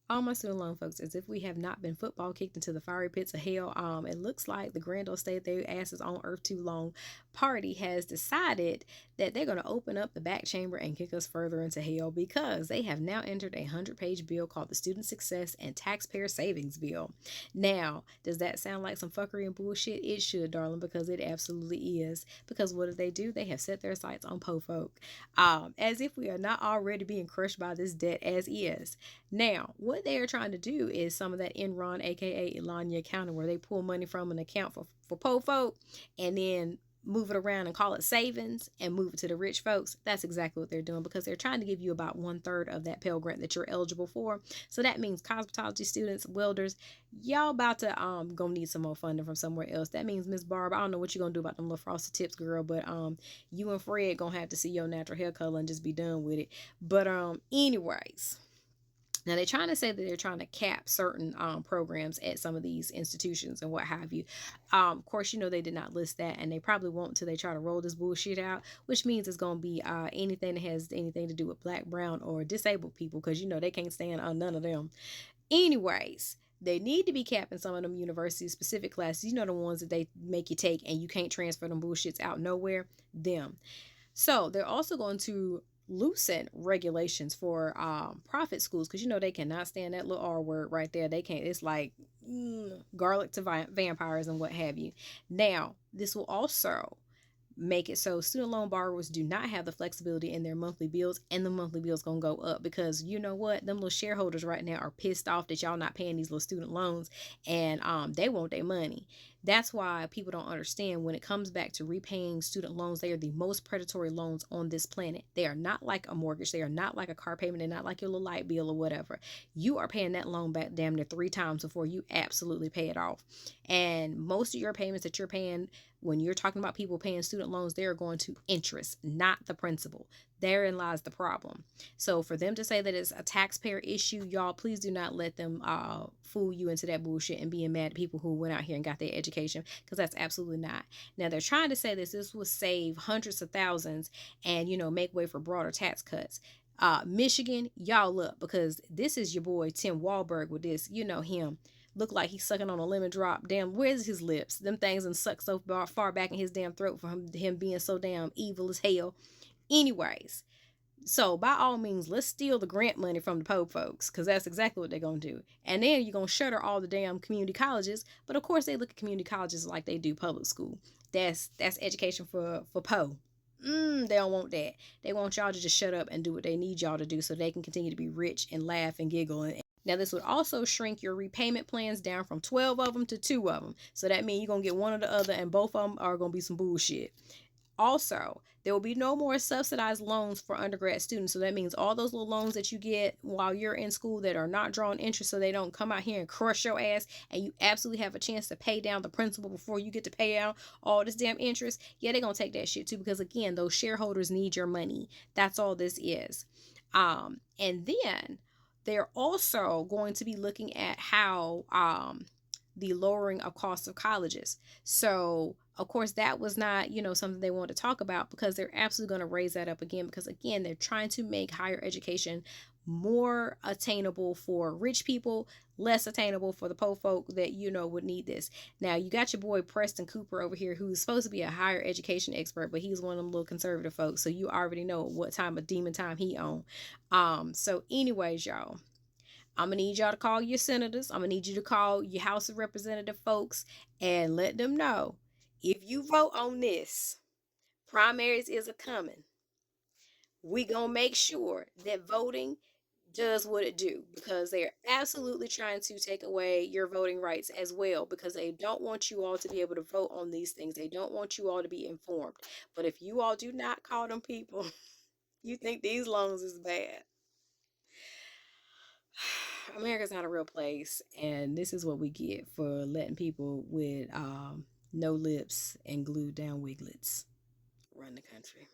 all my student loan folks, as if we have not been football kicked into the fiery pits of hell. It looks like the grand old state their asses on earth too long party has decided that they're going to open up the back chamber and kick us further into hell, because they have now entered a 100-page bill called the Student Success and Taxpayer Savings Bill. Now, does that sound like some fuckery and bullshit? It should, darling, because it absolutely is. Because what do? They have set their sights on po folk, as if we are not already being crushed by this debt as is. Now, what they are trying to do is some of that Enron, aka Elanya County, where they pull money from an account for po folk and then move it around and call it savings and move it to the rich folks. That's exactly what they're doing, because they're trying to give you about 1/3 of that Pell Grant that you're eligible for. So that means cosmetology students, welders, y'all about to gonna need some more funding from somewhere else. That means Miss Barb, I don't know what you're gonna do about them little frosted tips, girl, but you and Fred gonna have to see your natural hair color and just be done with it. But anyways, now they're trying to say that they're trying to cap certain programs at some of these institutions and what have you. Of course, they did not list that, and they probably won't until they try to roll this bullshit out, which means it's going to be anything that has anything to do with black, brown, or disabled people, because they can't stand on none of them. Anyways, they need to be capping some of them university specific classes. The ones that they make you take and you can't transfer them bullshits out nowhere. Them. So they're also going to loosen regulations for private schools, because they cannot stand that little R word right there. They can't. It's like garlic to vampires and what have you. Now, this will also make it so student loan borrowers do not have the flexibility in their monthly bills, and the monthly bills gonna go up, because you know what, them little shareholders right now are pissed off that y'all not paying these little student loans, and they want their money. That's why people don't understand, when it comes back to repaying student loans, they are the most predatory loans on this planet. They are not like a mortgage, they are not like a car payment, they're not like your little light bill or whatever. You are paying that loan back damn near 3 times before you absolutely pay it off. And most of your payments that you're paying, when you're talking about people paying student loans, they are going to interest, not the principal. Therein lies the problem. So for them to say that it's a taxpayer issue, y'all, please do not let them fool you into that bullshit and being mad at people who went out here and got their education, because that's absolutely not. Now, they're trying to say this will save hundreds of thousands and, make way for broader tax cuts. Michigan, y'all up, because this is your boy Tim Wahlberg with this. You know him. Look like he's sucking on a lemon drop. Damn, where's his lips? Them things and suck so far back in his damn throat for him being so damn evil as hell. Anyways, so by all means, let's steal the grant money from the po folks, because that's exactly what they're gonna do. And then you're gonna shutter all the damn community colleges. But of course, they look at community colleges like they do public school. That's education for po. They don't want that. They want y'all to just shut up and do what they need y'all to do, so they can continue to be rich and laugh and giggle. Now, this would also shrink your repayment plans down from 12 of them to 2 of them. So that means you're going to get one or the other, and both of them are going to be some bullshit. Also, there will be no more subsidized loans for undergrad students. So that means all those little loans that you get while you're in school that are not drawing interest, so they don't come out here and crush your ass, and you absolutely have a chance to pay down the principal before you get to pay out all this damn interest. Yeah, they're going to take that shit too, because again, those shareholders need your money. That's all this is. And then they're also going to be looking at how the lowering of cost of colleges. So of course that was not something they wanted to talk about, because they're absolutely going to raise that up again, because again, they're trying to make higher education more attainable for rich people, less attainable for the po folk that would need this. Now, you got your boy Preston Cooper over here, who's supposed to be a higher education expert, but he's one of them little conservative folks, so you already know what time of demon time he on. So anyways, y'all, I'm gonna need y'all to call your senators. I'm gonna need you to call your House of Representative folks and let them know, if you vote on this, primaries is a coming. We gonna make sure that voting does what it do, because they are absolutely trying to take away your voting rights as well, because they don't want you all to be able to vote on these things. They don't want you all to be informed. But if you all do not call them people, you think these loans is bad. America's not a real place, and this is what we get for letting people with no lips and glued down wiglets run the country.